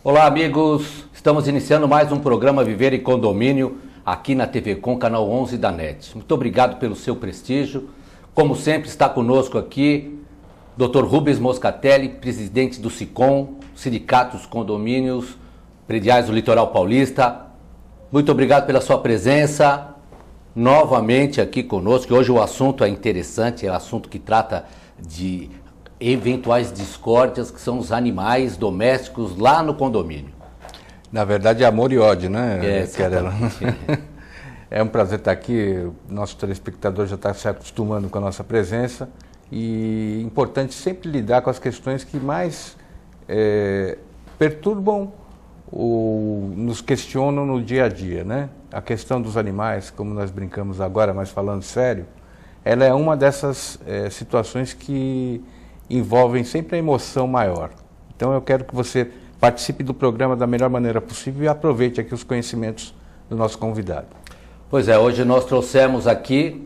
Olá, amigos. Estamos iniciando mais um programa Viver em Condomínio aqui na TV Com, canal 11 da NET. Muito obrigado pelo seu prestígio. Como sempre, está conosco aqui Dr. Rubens Moscatelli, presidente do SICOM, Sindicato dos Condomínios Prediais do Litoral Paulista. Muito obrigado pela sua presença novamente aqui conosco. Hoje o assunto é interessante, é um assunto que trata de eventuais discórdias, que são os animais domésticos lá no condomínio. Na verdade é amor e ódio, né, Querela? É um prazer estar aqui, nosso telespectador já está se acostumando com a nossa presença e é importante sempre lidar com as questões que mais perturbam ou nos questionam no dia a dia, né? A questão dos animais, como nós brincamos agora, mas falando sério, ela é uma dessas situações que envolvem sempre a emoção maior. Então eu quero que você participe do programa da melhor maneira possível e aproveite aqui os conhecimentos do nosso convidado. Pois é, hoje nós trouxemos aqui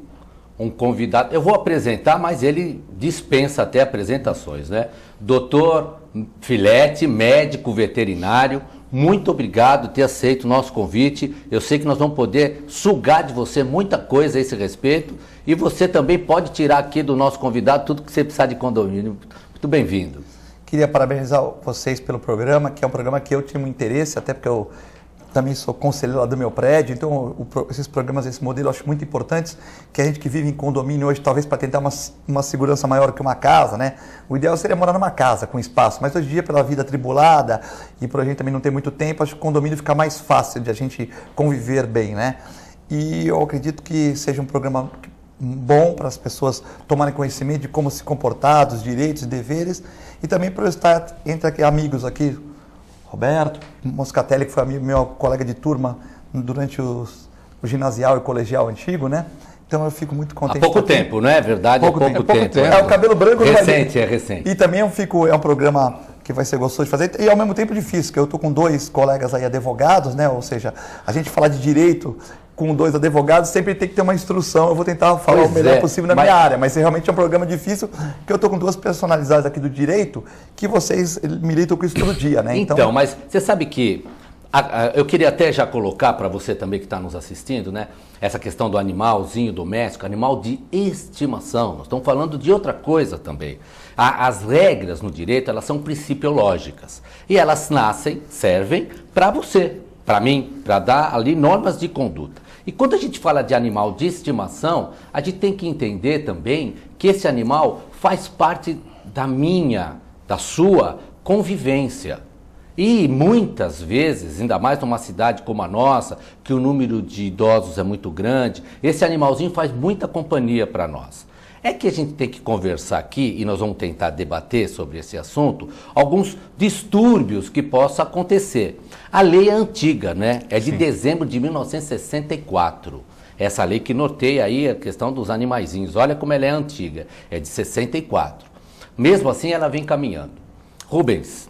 um convidado, eu vou apresentar, mas ele dispensa até apresentações, né? Doutor Filete, médico veterinário, muito obrigado por ter aceito o nosso convite. Eu sei que nós vamos poder sugar de você muita coisa a esse respeito e você também pode tirar aqui do nosso convidado tudo que você precisar de condomínio. Muito bem-vindo. Queria parabenizar vocês pelo programa, que é um programa que eu tinha um interesse, até porque eu também sou conselheiro lá do meu prédio, então esses programas, esse modelo eu acho muito importantes, que a gente que vive em condomínio hoje, talvez para tentar uma segurança maior que uma casa, né? O ideal seria morar numa casa com espaço, mas hoje em dia pela vida atribulada e por a gente também não ter muito tempo, acho que o condomínio fica mais fácil de a gente conviver bem, né? E eu acredito que seja um programa bom para as pessoas tomarem conhecimento de como se comportar, dos direitos e deveres, e também para eu estar entre amigos aqui, Roberto Moscatelli, que foi meu colega de turma durante o ginasial e colegial antigo, né? Então eu fico muito contente. Há pouco tempo, não é verdade? Pouco tempo. É o cabelo branco. Recente, é recente. E também é um programa que vai ser gostoso de fazer e ao mesmo tempo difícil, que eu estou com dois colegas aí advogados, né? Ou seja, a gente falar de direito com dois advogados sempre tem que ter uma instrução. Eu vou tentar falar o melhor possível na minha área, mas realmente é um programa difícil, que eu estou com duas personalidades aqui do direito que vocês militam com isso todo dia, né? Então, mas você sabe que eu queria até já colocar para você também que está nos assistindo, né? Essa questão do animalzinho doméstico, animal de estimação. Nós estamos falando de outra coisa também. As regras no direito, elas são principiológicas. E elas servem para você, para mim, para dar ali normas de conduta. E quando a gente fala de animal de estimação, a gente tem que entender também que esse animal faz parte da sua convivência. E muitas vezes, ainda mais numa cidade como a nossa, que o número de idosos é muito grande, esse animalzinho faz muita companhia para nós. É que a gente tem que conversar aqui, e nós vamos tentar debater sobre esse assunto, alguns distúrbios que possam acontecer. A lei é antiga, né? É de dezembro de 1964. Essa lei que norteia aí a questão dos animaizinhos. Olha como ela é antiga. É de 64. Mesmo assim, ela vem caminhando. Rubens,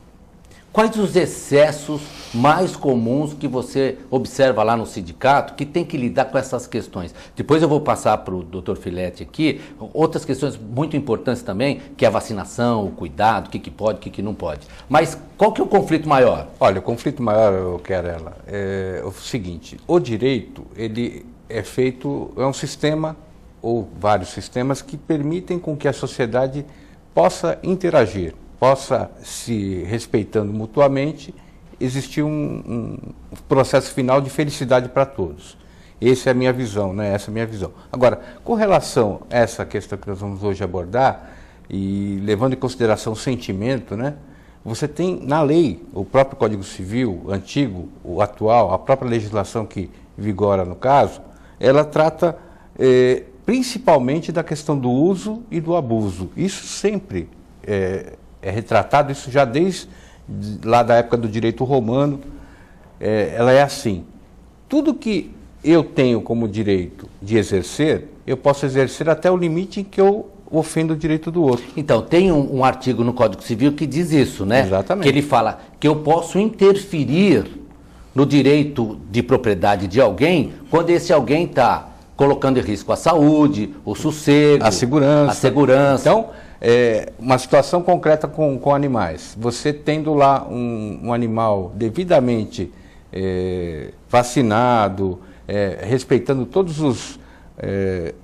quais os excessos mais comuns que você observa lá no sindicato que tem que lidar com essas questões? Depois eu vou passar para o Dr. Filete aqui, outras questões muito importantes também, que é a vacinação, o cuidado, o que pode, o que não pode. Mas qual que é o conflito maior? Olha, o conflito maior, Querela, é o seguinte: o direito, ele é um sistema, ou vários sistemas, que permitem com que a sociedade possa interagir, possa, se respeitando mutuamente, existir um processo final de felicidade para todos. Essa é a minha visão, né? Essa é a minha visão. Agora, com relação a essa questão que nós vamos hoje abordar, e levando em consideração o sentimento, né? Você tem na lei, o próprio Código Civil, antigo, o atual, a própria legislação que vigora no caso, ela trata principalmente da questão do uso e do abuso. Isso sempre é retratado, isso já desde lá da época do direito romano, ela é assim. Tudo que eu tenho como direito de exercer, eu posso exercer até o limite em que eu ofendo o direito do outro. Então, tem um artigo no Código Civil que diz isso, né? Exatamente. Que ele fala que eu posso interferir no direito de propriedade de alguém quando esse alguém está colocando em risco a saúde, o sossego, a segurança. Então, uma situação concreta com animais. Você tendo lá um animal devidamente vacinado, respeitando todas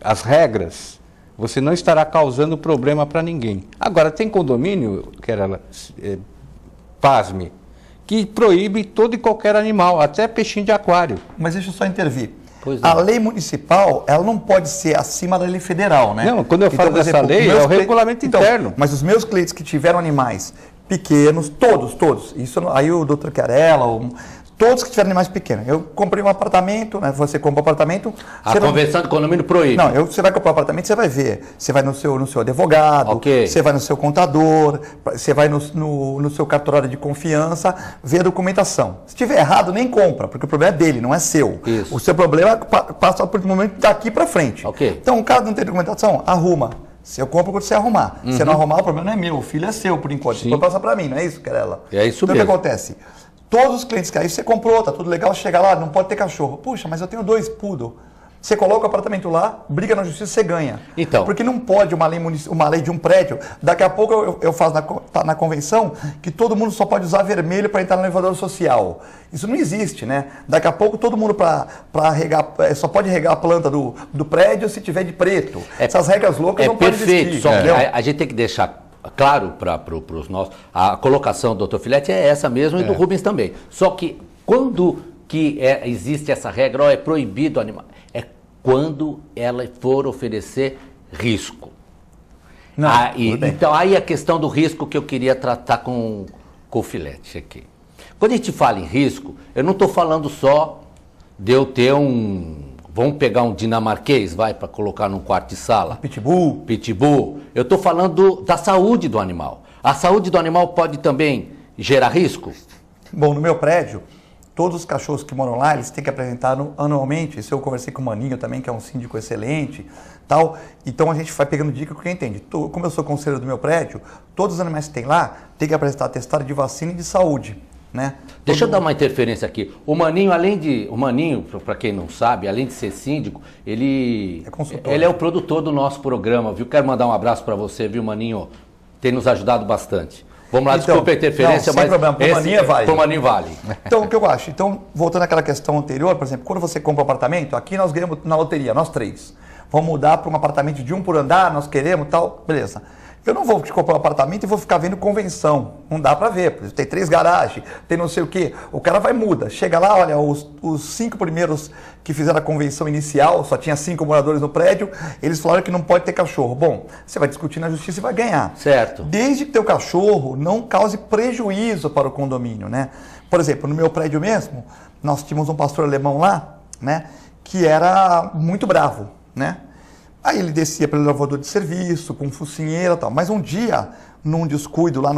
as regras, você não estará causando problema para ninguém. Agora, tem condomínio, pasme, que proíbe todo e qualquer animal, até peixinho de aquário. Mas deixa eu só intervir. A lei municipal, ela não pode ser acima da lei federal, né? Não, quando eu falo dessa lei, é o regulamento interno. Mas os meus clientes que tiveram animais pequenos, todos, isso aí o doutor Querela, todos que tiveram animais pequenos. Eu comprei um apartamento, né? Você compra um apartamento... A convenção de condomínio proíbe. Não, você vai comprar um apartamento, você vai ver. Você vai no seu advogado, você vai no seu contador, você vai no seu cartorário de confiança, ver a documentação. Se tiver errado, nem compra, porque o problema é dele, não é seu. Isso. O seu problema passa por um momento daqui para frente. Então, o caso não tem documentação, arruma. Se eu compro quando você arrumar. Se não arrumar, o problema não é meu, o filho é seu, por enquanto. Depois passa para mim, não é isso, Querela? É isso então, mesmo. O que acontece? Todos os clientes que aí você comprou, tá tudo legal, chega lá, não pode ter cachorro. Puxa, mas eu tenho 2 poodle. Você coloca o apartamento lá, briga na justiça, você ganha. Então. Porque não pode uma lei de um prédio. Daqui a pouco eu faço na convenção que todo mundo só pode usar vermelho para entrar no elevador social. Isso não existe, né? Daqui a pouco todo mundo para regar, só pode regar a planta do prédio se tiver de preto. Essas regras loucas não podem existir. Perfeito. A gente tem que deixar claro para os nossos... A colocação do Dr. Filete é essa mesmo e do Rubens também. Só que quando existe essa regra, é proibido o animal... É quando ela for oferecer risco. Então, aí a questão do risco que eu queria tratar com o Filete aqui. Quando a gente fala em risco, eu não estou falando só de eu ter vamos pegar um dinamarquês, para colocar num quarto de sala. Pitbull. Eu estou falando da saúde do animal. A saúde do animal pode também gerar risco? Bom, no meu prédio, todos os cachorros que moram lá, eles têm que apresentar anualmente. Isso eu conversei com o Maninho também, que é um síndico excelente, tal. Então a gente vai pegando dica com quem entende. Como eu sou conselheiro do meu prédio, todos os animais que tem lá têm que apresentar atestado de vacina e de saúde, né? Deixa eu dar uma interferência aqui. O Maninho, para quem não sabe, além de ser síndico, ele é o produtor do nosso programa, viu? Quero mandar um abraço para você, viu, Maninho? Tem nos ajudado bastante. Vamos lá, desculpa a interferência, mas... Sem problema, pro Maninho vale. Pro Maninho vale. Então, o que eu acho? Então, voltando àquela questão anterior, por exemplo, quando você compra um apartamento, aqui nós ganhamos na loteria, nós 3. Vamos mudar para um apartamento de 1 por andar, nós queremos tal, beleza. Eu não vou te comprar um apartamento e vou ficar vendo convenção. Não dá para ver. Tem 3 garagens, tem não sei o quê. O cara muda. Chega lá, olha, os 5 primeiros que fizeram a convenção inicial, só tinha 5 moradores no prédio, eles falaram que não pode ter cachorro. Bom, você vai discutir na justiça e vai ganhar. Certo. Desde que teu cachorro não cause prejuízo para o condomínio, né? Por exemplo, no meu prédio mesmo, nós tínhamos um pastor alemão lá, né, que era muito bravo, né? Aí ele descia pelo elevador de serviço, com focinheira e tal. Mas um dia, num descuido lá,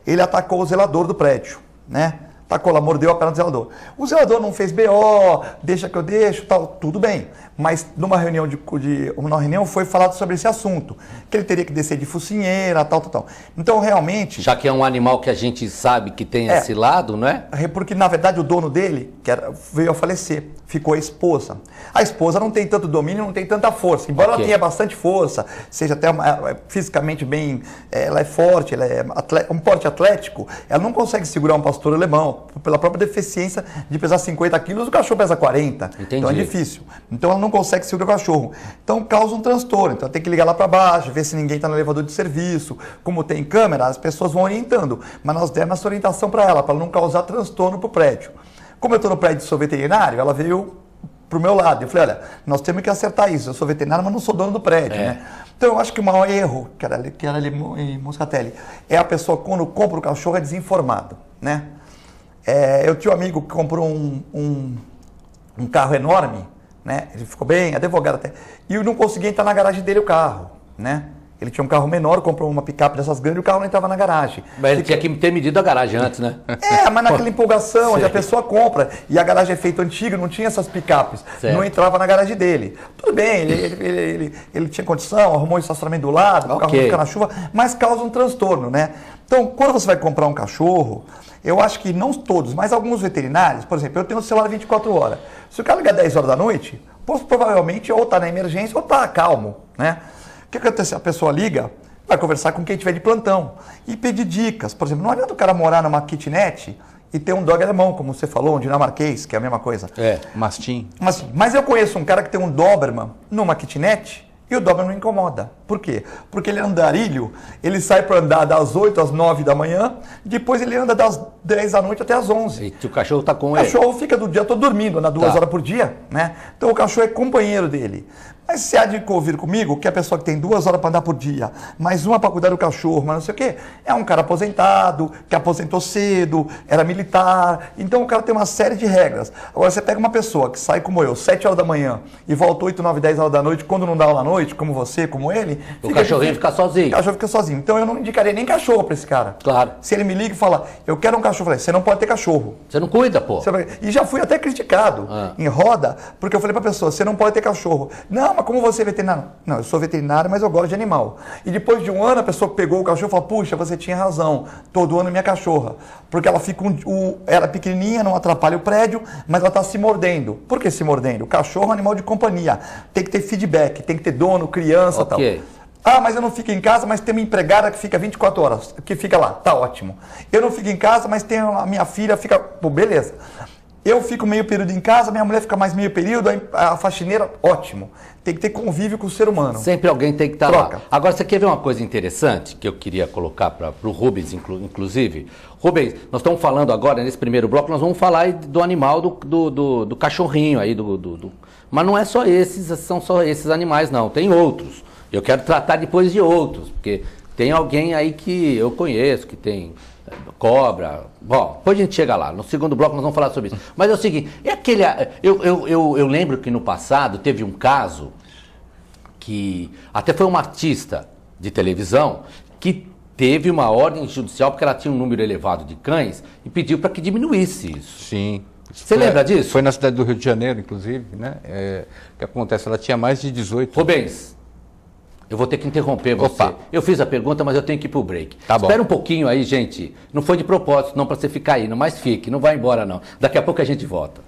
ele atacou o zelador do prédio, né? Atacou lá, mordeu a perna do zelador. O zelador não fez BO, deixa que eu deixo, tal, tudo bem. Mas numa reunião foi falado sobre esse assunto, que ele teria que descer de focinheira, tal. Então, realmente... Já que é um animal que a gente sabe que tem esse lado, não é? Porque, na verdade, o dono dele veio a falecer, ficou a esposa. A esposa não tem tanto domínio, não tem tanta força. Embora ela tenha bastante força, seja até fisicamente bem... Ela é forte, ela é um porte atlético, ela não consegue segurar um pastor alemão, pela própria deficiência de pesar 50 quilos, o cachorro pesa 40. Entendi. Então é difícil. Então ela não consegue segurar o cachorro. Então causa um transtorno. Então tem que ligar lá para baixo, ver se ninguém está no elevador de serviço. Como tem câmera, as pessoas vão orientando. Mas nós demos essa orientação para ela não causar transtorno para o prédio. Como eu estou no prédio e sou veterinário, ela veio para o meu lado. Eu falei, olha, nós temos que acertar isso. Eu sou veterinário, mas não sou dono do prédio. Né? Então eu acho que o maior erro, que era ali em Moscatelli, é a pessoa quando compra o cachorro é desinformado, né? Eu tinha um amigo que comprou um carro enorme, né? Ele ficou bem, advogado até, e eu não conseguia entrar na garagem dele o carro, né? Ele tinha um carro menor, comprou uma picape dessas grandes e o carro não entrava na garagem. Mas ele tinha que ter medido a garagem antes, né? Mas naquela empolgação, onde a pessoa compra e a garagem é feita antiga, não tinha essas picapes, não entrava na garagem dele. Tudo bem, ele tinha condição, arrumou um estacionamento do lado, o carro não fica na chuva, mas causa um transtorno, né? Então, quando você vai comprar um cachorro, eu acho que não todos, mas alguns veterinários, por exemplo, eu tenho um celular 24 horas. Se o cara ligar 10 horas da noite, provavelmente ou está na emergência ou está calmo, né? O que acontece? A pessoa liga, vai conversar com quem tiver de plantão e pedir dicas. Por exemplo, não adianta o cara morar numa kitnet e ter um dog alemão, como você falou, um dinamarquês, que é a mesma coisa. Mastim. Mas eu conheço um cara que tem um Doberman numa kitnet e o Doberman não incomoda. Por quê? Porque ele é andarilho, ele sai para andar das 8 às 9 da manhã, depois ele anda das 10 da noite até às 11. E o cachorro tá com O ele. cachorro fica do dia todo dormindo, anda 2 horas por dia, né? Então o cachorro é companheiro dele. Mas se há de ouvir comigo que a pessoa que tem 2 horas para andar por dia, mais uma para cuidar do cachorro, mas não sei o quê, é um cara aposentado, que aposentou cedo, era militar, então o cara tem uma série de regras. Agora você pega uma pessoa que sai como eu, 7 horas da manhã e volta 8, 9, 10 horas da noite, quando não dá aula à noite, como você, como ele... O cachorrinho fica sozinho. O cachorro fica sozinho. Então eu não indicaria nem cachorro para esse cara. Claro. Se ele me liga e fala, eu quero um cachorro, eu falei, você não pode ter cachorro. Você não cuida, pô. E já fui até criticado em roda, porque eu falei para a pessoa, você não pode ter cachorro. Não, mas como você é veterinário? Não, eu sou veterinário, mas eu gosto de animal. E depois de um ano, a pessoa pegou o cachorro e falou, puxa, você tinha razão, todo ano minha cachorra. Porque ela fica ela é pequenininha, não atrapalha o prédio, mas ela está se mordendo. Por que se mordendo? O cachorro é um animal de companhia, tem que ter feedback, tem que ter dono, criança e tal. Ah, mas eu não fico em casa, mas tem uma empregada que fica 24 horas, que fica lá, tá ótimo. Eu não fico em casa, mas tem a minha filha, fica, pô, beleza. Eu fico meio período em casa, minha mulher fica mais meio período, a faxineira, ótimo. Tem que ter convívio com o ser humano. Sempre alguém tem que estar lá. Agora, você quer ver uma coisa interessante que eu queria colocar para o Rubens, inclusive? Rubens, nós estamos falando agora, nesse primeiro bloco, nós vamos falar do animal do cachorrinho aí, mas não é só esses, são só esses animais, não. Tem outros. Eu quero tratar depois de outros, porque tem alguém aí que eu conheço, que tem cobra. Bom, depois a gente chega lá. No segundo bloco nós vamos falar sobre isso. Mas é o seguinte, eu lembro que no passado teve um caso que até foi uma artista de televisão que teve uma ordem judicial porque ela tinha um número elevado de cães e pediu para que diminuísse isso. Sim. Você lembra disso? Foi na cidade do Rio de Janeiro, inclusive, né? O que acontece? Ela tinha mais de 18. Rubens, eu vou ter que interromper você. Opa. Eu fiz a pergunta, mas eu tenho que ir pro break. Tá bom. Espera um pouquinho aí, gente. Não foi de propósito, não, para você ficar aí. Mas fique, não vai embora, não. Daqui a pouco a gente volta.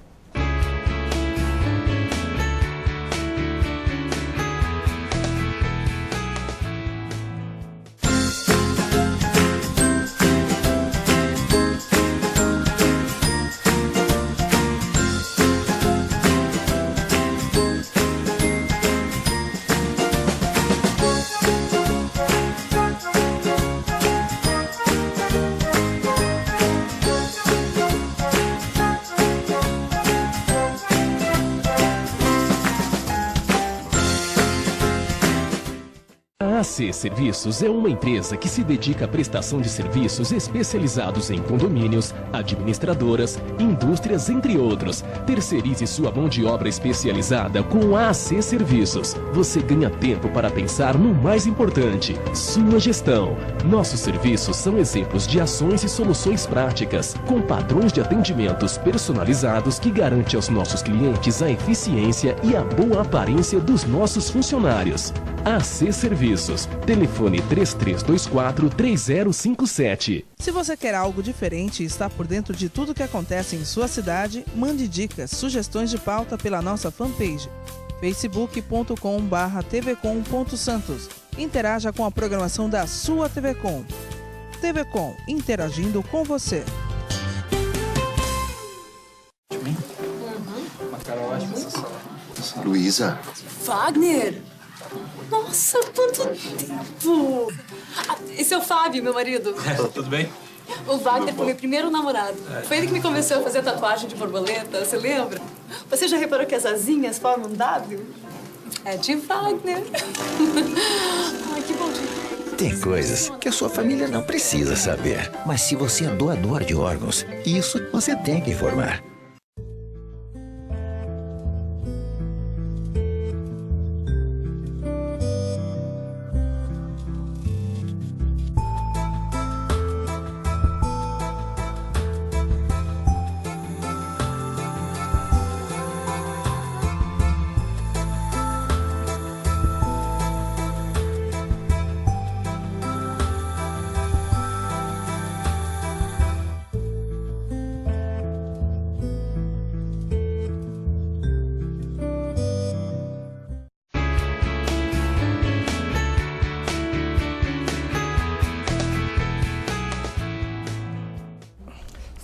A AC Serviços é uma empresa que se dedica à prestação de serviços especializados em condomínios, administradoras, indústrias, entre outros. Terceirize sua mão de obra especializada com a AC Serviços. Você ganha tempo para pensar no mais importante, sua gestão. Nossos serviços são exemplos de ações e soluções práticas, com padrões de atendimentos personalizados que garante aos nossos clientes a eficiência e a boa aparência dos nossos funcionários. AC Serviços. Telefone 3324-3057. Se você quer algo diferente e está por dentro de tudo que acontece em sua cidade, mande dicas, sugestões de pauta pela nossa fanpage facebook.com/tvcom.santos. Interaja com a programação da sua TV Com. TV Com, interagindo com você. Luísa. Wagner! Nossa, quanto tempo! Esse é o Fábio, meu marido. Tudo bem? O Wagner foi meu primeiro namorado. Foi ele que me convenceu a fazer tatuagem de borboleta, você lembra? Você já reparou que as asinhas formam um W? É de Wagner. Ai, que bom dia. Tem coisas que a sua família não precisa saber. Mas se você é doador de órgãos, isso você tem que informar.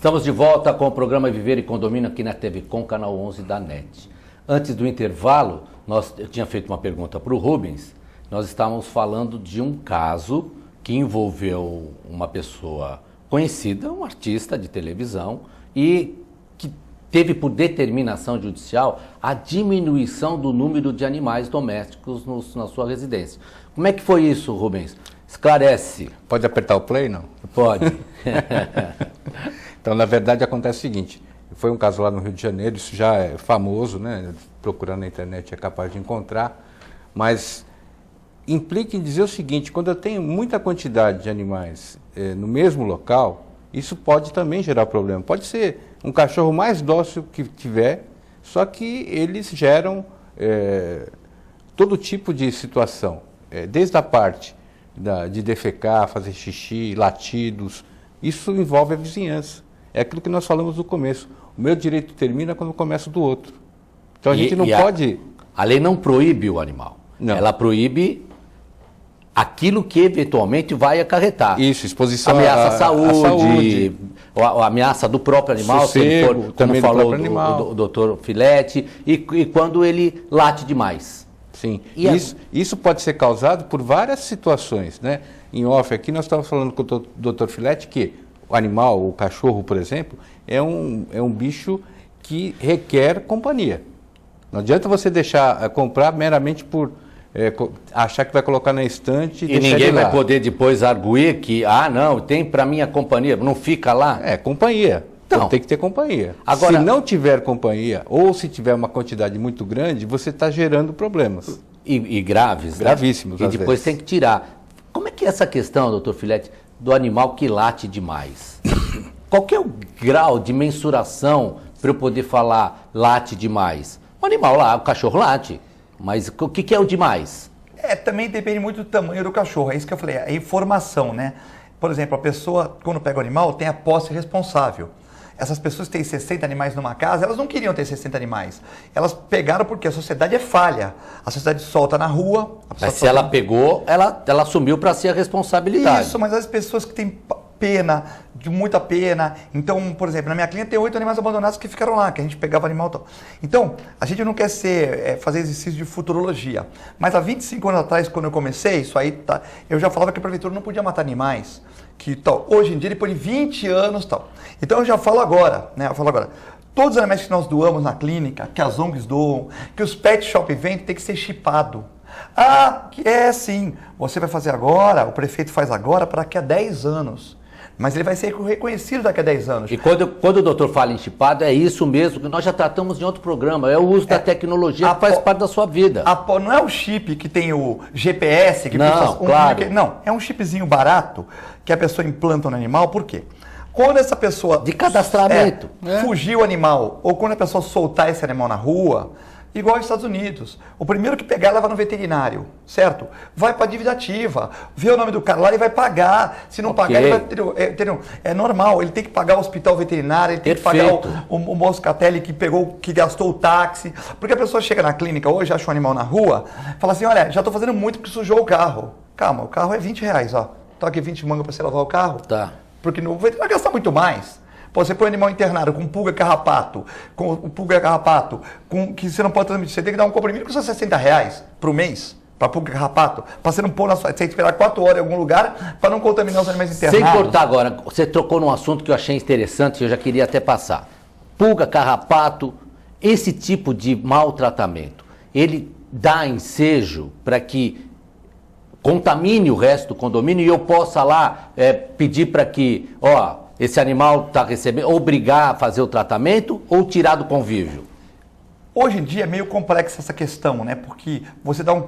Estamos de volta com o programa Viver e Condomínio aqui na TV Com, canal 11 da NET. Antes do intervalo, eu tinha feito uma pergunta para o Rubens. Nós estávamos falando de um caso que envolveu uma pessoa conhecida, um artista de televisão, e que teve por determinação judicial a diminuição do número de animais domésticos na sua residência. Como é que foi isso, Rubens? Esclarece. Pode apertar o play, não? Pode. Então, na verdade, acontece o seguinte, foi um caso lá no Rio de Janeiro, isso já é famoso, né? Procurando na internet é capaz de encontrar, mas implica em dizer o seguinte, quando eu tenho muita quantidade de animais no mesmo local, isso pode também gerar problema. Pode ser um cachorro mais dócil que tiver, só que eles geram todo tipo de situação, desde a parte de defecar, fazer xixi, latidos, isso envolve a vizinhança. É aquilo que nós falamos no começo. O meu direito termina quando começa o do outro. Então a gente não pode... A lei não proíbe o animal. Não. Ela proíbe aquilo que eventualmente vai acarretar. Isso, exposição ameaça à saúde, a ameaça do próprio animal, sossego, se ele for, como também falou o doutor Filete, e quando ele late demais. Sim, isso pode ser causado por várias situações, né? Em off aqui nós estávamos falando com o doutor Filete que o animal, o cachorro, por exemplo, é um bicho que requer companhia. Não adianta você deixar comprar meramente por achar que vai colocar na estante e ninguém vai poder depois arguir que, não, tem para mim a companhia, não fica lá. Companhia. Então, tem que ter companhia. Agora, se não tiver companhia, ou se tiver uma quantidade muito grande, você está gerando problemas. E graves, gravíssimos. Né? E depois tem que tirar. Como é que é essa questão, doutor Filete, do animal que late demais? Qual que é o grau de mensuração para eu poder falar late demais? O animal lá, o cachorro late, mas o que é o demais? Também depende muito do tamanho do cachorro, é isso que eu falei, a informação, né? Por exemplo, a pessoa, quando pega o animal, tem a posse responsável. Essas pessoas que têm 60 animais numa casa, elas não queriam ter 60 animais. Elas pegaram porque a sociedade é falha. A sociedade solta na rua. Mas se ela pegou, ela assumiu para si a responsabilidade. Isso, mas as pessoas que têm pena, de muita pena. Então, por exemplo, na minha clínica tem 8 animais abandonados que ficaram lá, que a gente pegava animal e tal. Então, a gente não quer fazer exercício de futurologia. Mas há 25 anos atrás, quando eu comecei, isso aí, eu já falava que a prefeitura não podia matar animais. Que tal. Hoje em dia, depois de 20 anos, tal. Então, eu já falo agora, né? Todos os animais que nós doamos na clínica, que as ONGs doam, que os pet shop vendem, tem que ser chipado. Sim. Você vai fazer agora, o prefeito faz agora, para daqui a 10 anos. Mas ele vai ser reconhecido daqui a 10 anos. E quando o doutor fala em chipado, é isso mesmo, que nós já tratamos em outro programa, é o uso da tecnologia que faz parte da sua vida. Não é o chip que tem o GPS, que não, claro. Não, é um chipzinho barato que a pessoa implanta no animal, por quê? Quando essa pessoa... De cadastramento. Fugir o animal, ou quando a pessoa soltar esse animal na rua... Igual aos Estados Unidos. O primeiro que pegar, leva no veterinário, certo? Vai para a dívida ativa, vê o nome do cara lá e vai pagar. Se não pagar, ele vai ter... É normal, ele tem que pagar o hospital veterinário, ele tem que pagar o Moscatelli que gastou o táxi. Porque a pessoa chega na clínica hoje, acha um animal na rua, fala assim, olha, já estou fazendo muito porque sujou o carro. Calma, o carro é R$20, ó. Tá aqui 20 mangos para você lavar o carro. Tá. Porque no veterinário vai gastar muito mais. Você põe animal internado com pulga carrapato, que você não pode transmitir. Você tem que dar um comprimido que custa R$60 por mês para pulga carrapato. Para você não pôr na sua... Você tem que esperar 4 horas em algum lugar para não contaminar os animais internados. Sem cortar agora, você trocou num assunto que eu achei interessante e eu já queria até passar. Pulga, carrapato, esse tipo de maltratamento, ele dá ensejo para que contamine o resto do condomínio e eu possa lá pedir para que, esse animal está recebendo, obrigar a fazer o tratamento ou tirar do convívio? Hoje em dia é meio complexa essa questão, né? Porque você dá um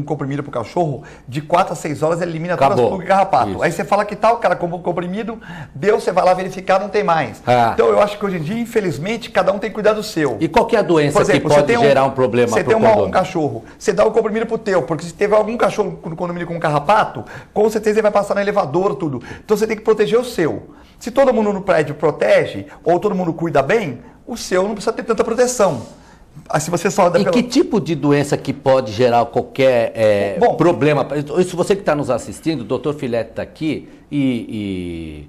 comprimido para o cachorro, de 4 a 6 horas ele elimina todas as pulgas e carrapato. Aí você fala que tal, o cara comprou o comprimido, você vai lá verificar, não tem mais. Então eu acho que hoje em dia, infelizmente, cada um tem que cuidar do seu. E qual que é a doença, por exemplo, que pode gerar um problema para o condomínio? Você tem um cachorro, você dá o comprimido pro teu, porque se teve algum cachorro no condomínio com carrapato, com certeza ele vai passar no elevador, tudo. Então você tem que proteger o seu. Se todo mundo no prédio protege, ou todo mundo cuida bem, o seu não precisa ter tanta proteção. Se você só dá E que tipo de doença que pode gerar qualquer problema? Se você que está nos assistindo, o doutor Filete está aqui e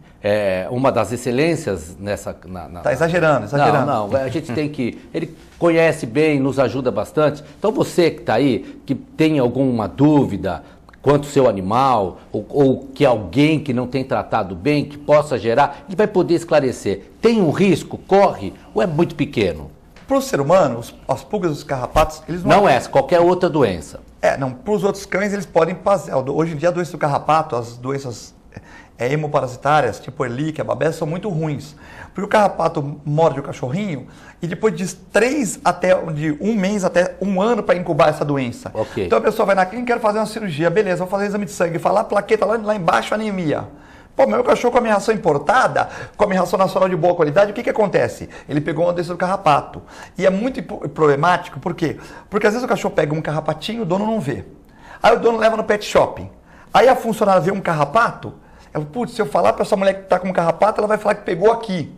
uma das excelências nessa... Está exagerando. Não, a gente tem que... Ele conhece bem, nos ajuda bastante. Então você que está aí, que tem alguma dúvida quanto ao seu animal, ou que alguém que não tem tratado bem, que possa gerar, ele vai poder esclarecer. Tem um risco? Corre? Ou é muito pequeno? Para o ser humano, as pulgas e os carrapatos, eles não essa, qualquer outra doença. Para os outros cães, eles podem passar. Hoje em dia, a doença do carrapato, as doenças hemoparasitárias, tipo Ehrlichia, Babésia, são muito ruins. Porque o carrapato morde o cachorrinho e depois de um mês até um ano para incubar essa doença. Okay. Então a pessoa vai na clínica, quer fazer uma cirurgia, beleza, vou fazer exame de sangue, falar a plaqueta lá embaixo, anemia. Pô, meu cachorro com a minha ração importada, com a minha ração nacional de boa qualidade, o que acontece? Ele pegou uma doença do carrapato. E é muito problemático, por quê? Porque às vezes o cachorro pega um carrapatinho, o dono não vê. Aí o dono leva no pet shopping. Aí a funcionária vê um carrapato, ela, putz, se eu falar para essa mulher que está com um carrapato, ela vai falar que pegou aqui.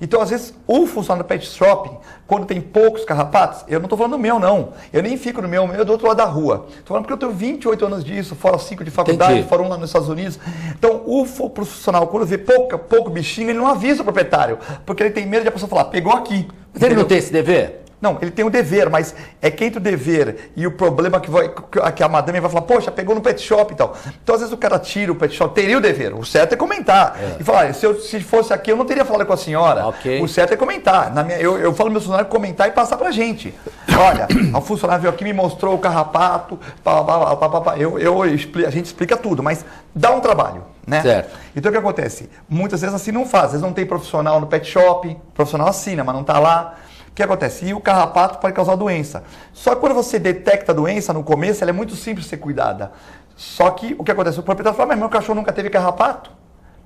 Então, às vezes, o funcionário do pet shopping, quando tem poucos carrapatos, eu não estou falando do meu, não. Eu nem fico no meu é do outro lado da rua. Estou falando porque eu tenho 28 anos disso, fora 5 de faculdade, Entendi. fora 1 lá nos Estados Unidos. Então, o profissional, quando vê pouco bichinho, ele não avisa o proprietário, porque ele tem medo de a pessoa falar, pegou aqui. Mas ele não tem esse dever? Não, ele tem o dever, mas é que entre o dever e o problema que a madame vai falar, poxa, pegou no pet shop e tal. Então, às vezes o cara tira o pet shop, teria o dever. O certo é comentar. E falar, se fosse aqui, eu não teria falado com a senhora. Okay. O certo é comentar. Eu falo ao meu funcionário comentar e passar pra gente. Olha, o funcionário veio aqui, me mostrou o carrapato, a gente explica tudo, mas dá um trabalho. Né? Certo. Então o que acontece? Muitas vezes assim não faz. Às vezes não tem profissional no pet shop, o profissional assina, mas não está lá. O que acontece? E o carrapato pode causar doença. Só que quando você detecta a doença no começo, ela é muito simples de ser cuidada. Só que o que acontece? O proprietário fala, mas meu cachorro nunca teve carrapato?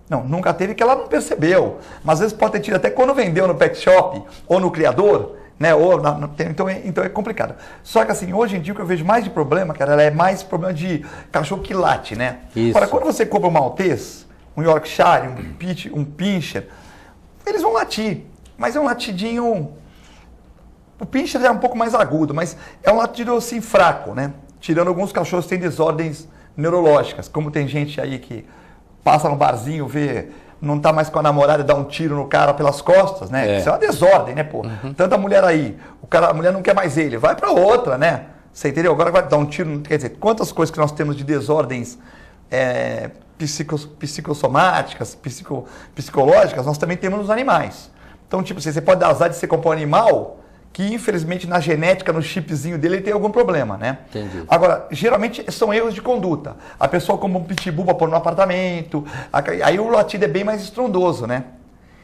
Não, nunca teve, que ela não percebeu. Mas às vezes pode ter tido até quando vendeu no pet shop ou no criador, né? Então é complicado. Só que assim, hoje em dia o que eu vejo mais de problema, cara, é mais problema de cachorro que late, né? Isso. Agora, quando você compra um Maltês, um Yorkshire, um Pinscher, eles vão latir, mas é um latidinho... O Pinscher é um pouco mais agudo, mas é um latido assim fraco, né? Tirando alguns cachorros que têm desordens neurológicas, como tem gente aí que passa no barzinho, vê, não tá mais com a namorada e dá um tiro no cara pelas costas, né? Isso é uma desordem, né, pô? Tanta mulher aí, a mulher não quer mais ele, vai pra outra, né? Você entendeu? Agora vai dar um tiro, quer dizer, quantas coisas que nós temos de desordens psicossomáticas, psicológicas, nós também temos nos animais. Então, tipo, você pode dar azar de você comprar um animal que, infelizmente, na genética, no chipzinho dele, ele tem algum problema, né? Entendi. Agora, geralmente, são erros de conduta. A pessoa compra um pitbull para pôr no apartamento, aí o latido é bem mais estrondoso, né?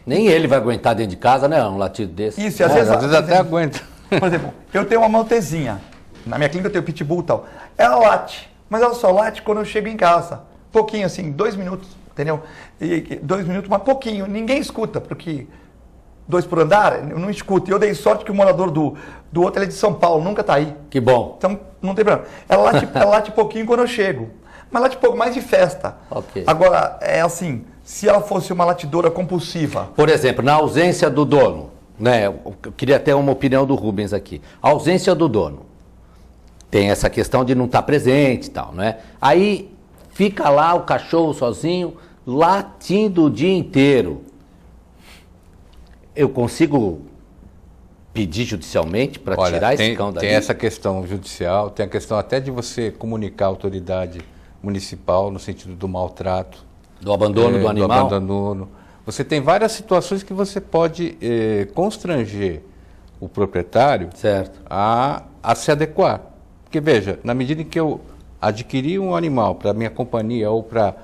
Nem ele vai aguentar dentro de casa, né? Um latido desse. Isso, e às vezes até aguenta. Por exemplo, eu tenho uma maltezinha. Na minha clínica eu tenho pitbull e tal. Ela late, mas ela só late quando eu chego em casa. Pouquinho assim, 2 minutos, entendeu? 2 minutos, mas pouquinho. Ninguém escuta, porque 2 por andar, eu não escuto. E eu dei sorte que o morador do outro ele é de São Paulo, nunca está aí. Que bom. Então, não tem problema. Ela late pouquinho quando eu chego. Mas late pouco, mais de festa. Ok. Agora, é assim, se ela fosse uma latidora compulsiva... Por exemplo, na ausência do dono, né? Eu queria ter uma opinião do Rubens aqui. A ausência do dono. Tem essa questão de não estar presente e tal, né? Aí fica lá o cachorro sozinho, latindo o dia inteiro. Eu consigo pedir judicialmente para tirar esse cão dali? Tem essa questão judicial, tem a questão até de você comunicar a autoridade municipal no sentido do maltrato. Do abandono do animal? Do abandono. Você tem várias situações que você pode constranger o proprietário certo. a se adequar. Porque veja, na medida em que eu adquiri um animal para minha companhia ou para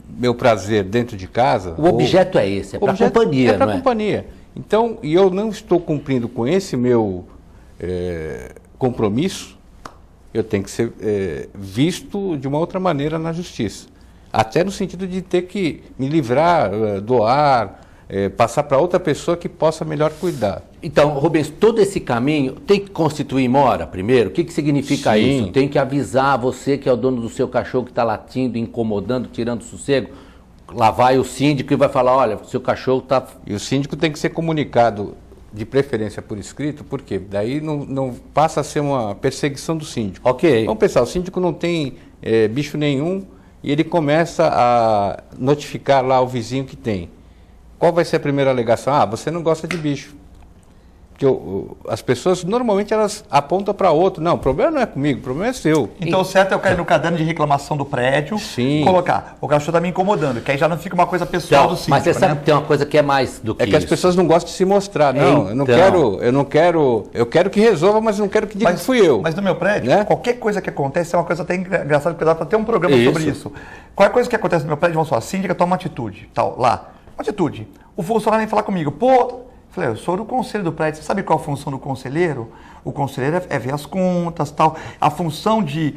meu prazer dentro de casa... O objeto é esse, é para a companhia, é para não a companhia. Então, e eu não estou cumprindo com esse meu compromisso, eu tenho que ser visto de uma outra maneira na justiça. Até no sentido de ter que me livrar, doar, passar para outra pessoa que possa melhor cuidar. Então, Rubens, todo esse caminho tem que constituir mora primeiro? O que significa Sim. isso? Tem que avisar você que é o dono do seu cachorro que está latindo, incomodando, tirando sossego? Lá vai o síndico e vai falar, olha, seu cachorro está... E o síndico tem que ser comunicado de preferência por escrito, porque daí não passa a ser uma perseguição do síndico. Ok. Vamos pensar, o síndico não tem bicho nenhum e ele começa a notificar lá o vizinho que tem. Qual vai ser a primeira alegação? Ah, você não gosta de bicho. Porque as pessoas, normalmente, elas apontam para outro. Não, o problema não é comigo, o problema é seu. Então, o certo é eu cair no caderno de reclamação do prédio, Sim. colocar, o cachorro está me incomodando, que aí já não fica uma coisa pessoal do síndico, Mas você sabe né? que tem uma coisa que é mais do que É que as pessoas não gostam de se mostrar. Não, eu quero que resolva, mas não quero que diga que fui eu. Mas no meu prédio, né? qualquer coisa que acontece é uma coisa até engraçada, porque dá para ter um programa sobre isso. Qualquer coisa que acontece no meu prédio, vamos falar, a síndica toma uma atitude, tal, lá. Uma atitude. O funcionário vem falar comigo, pô, falei, eu sou do conselho do prédio, você sabe qual a função do conselheiro? O conselheiro é ver as contas, tal. A função de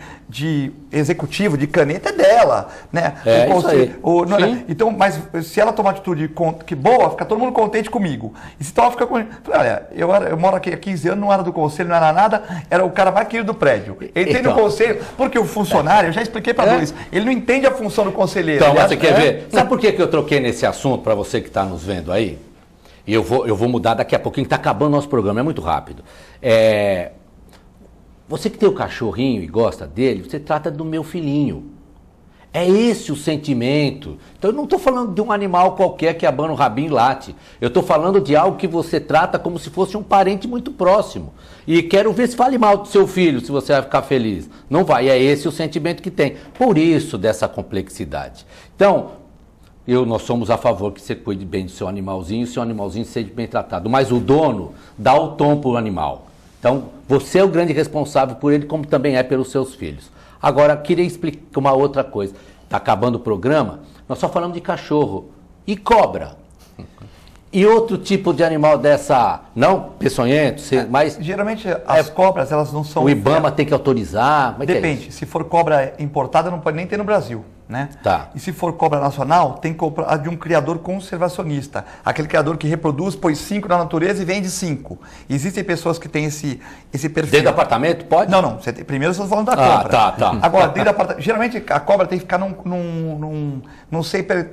executivo, de caneta é dela, né? É, isso aí. Então, mas se ela tomar atitude que boa, fica todo mundo contente comigo. E se ela fica com... Falei, olha, eu moro aqui há 15 anos, não era do conselho, não era nada, era o cara mais querido do prédio. Entrei no conselho, porque o funcionário, eu já expliquei para Luiz, ele não entende a função do conselheiro. Então, você quer ver? Sabe por que eu troquei nesse assunto, para você que está nos vendo aí? E eu vou mudar daqui a pouquinho, que está acabando o nosso programa, é muito rápido. Você que tem o cachorrinho e gosta dele, você trata do meu filhinho. É esse o sentimento. Então eu não estou falando de um animal qualquer que abana o rabinho e late. Eu estou falando de algo que você trata como se fosse um parente muito próximo. E quero ver se fale mal do seu filho, se você vai ficar feliz. Não vai, é esse o sentimento que tem. Por isso dessa complexidade. Então... nós somos a favor que você cuide bem do seu animalzinho, seja bem tratado. Mas o dono dá o tom para o animal. Então, você é o grande responsável por ele, como também é pelos seus filhos. Agora, queria explicar uma outra coisa. Está acabando o programa, nós só falamos de cachorro e cobra. E outro tipo de animal dessa, não peçonhento, mas... Geralmente as cobras, elas não são... O IBAMA tem que autorizar? Depende, se for cobra importada, não pode nem ter no Brasil, né? Tá. E se for cobra nacional, tem que comprar de um criador conservacionista. Aquele criador que reproduz, põe 5 na natureza e vende 5. Existem pessoas que têm esse perfil. Dentro do apartamento, pode? Não. Primeiro você está falando da cobra. Tá. Agora, dentro do apartamento... Geralmente a cobra tem que ficar num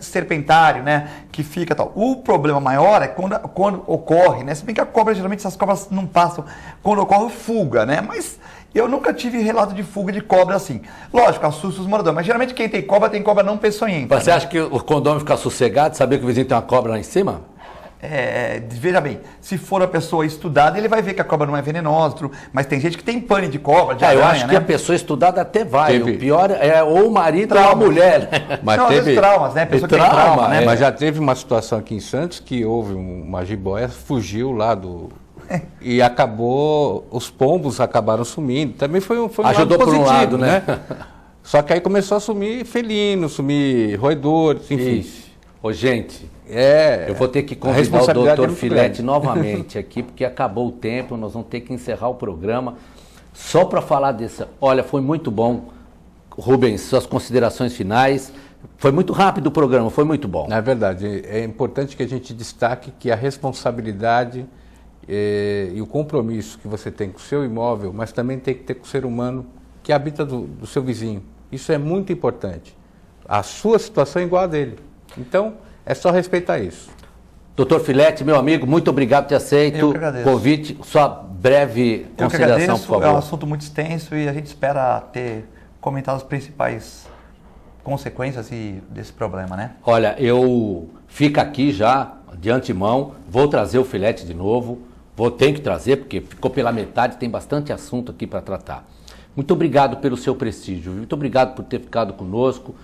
serpentário, né? Que fica tal. O problema maior é quando ocorre, né? Se bem que a cobra, geralmente essas cobras não passam, quando ocorre fuga, né? Mas eu nunca tive relato de fuga de cobra assim. Lógico, assusta os moradores, mas geralmente quem tem cobra não peçonhenta. Você acha que o condomínio fica sossegado, saber que o vizinho tem uma cobra lá em cima? Veja bem, se for a pessoa estudada, ele vai ver que a cobra não é venenosa, mas tem gente que tem pane de cobra, de aranha, eu acho que a pessoa estudada até vai. O pior é ou o marido ou a mulher. Mas não, teve traumas, né? Pessoa que tem trauma, né? Mas já teve uma situação aqui em Santos que houve uma jiboia, fugiu lá do... E acabou, os pombos acabaram sumindo. Também foi um ajudou lado positivo, por um lado, né? Só que aí começou a sumir felinos, sumir roedores, enfim. Ô, gente, eu vou ter que a convidar o responsabilidade doutor é muito Filete grande. novamente aqui, porque acabou o tempo, nós vamos ter que encerrar o programa. Só para falar desse... Olha, foi muito bom. Rubens, suas considerações finais. Foi muito rápido o programa, foi muito bom. É verdade. É importante que a gente destaque que a responsabilidade e o compromisso que você tem com o seu imóvel, mas também tem que ter com o ser humano que habita do seu vizinho. Isso é muito importante. A sua situação é igual a dele. Então, é só respeitar isso. Doutor Filete, meu amigo, muito obrigado por ter aceito o convite. Sua breve consideração, por favor. É um assunto muito extenso e a gente espera ter comentado as principais consequências desse problema, né? Olha, eu fico aqui já, de antemão, vou trazer o Filete de novo, tenho que trazer, porque ficou pela metade, tem bastante assunto aqui para tratar. Muito obrigado pelo seu prestígio, muito obrigado por ter ficado conosco.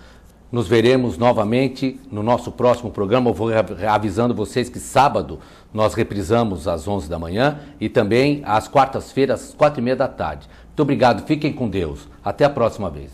Nos veremos novamente no nosso próximo programa. Eu vou avisando vocês que sábado nós reprisamos às 11 da manhã e também às quartas-feiras, às 4h30 da tarde. Muito obrigado, fiquem com Deus. Até a próxima vez.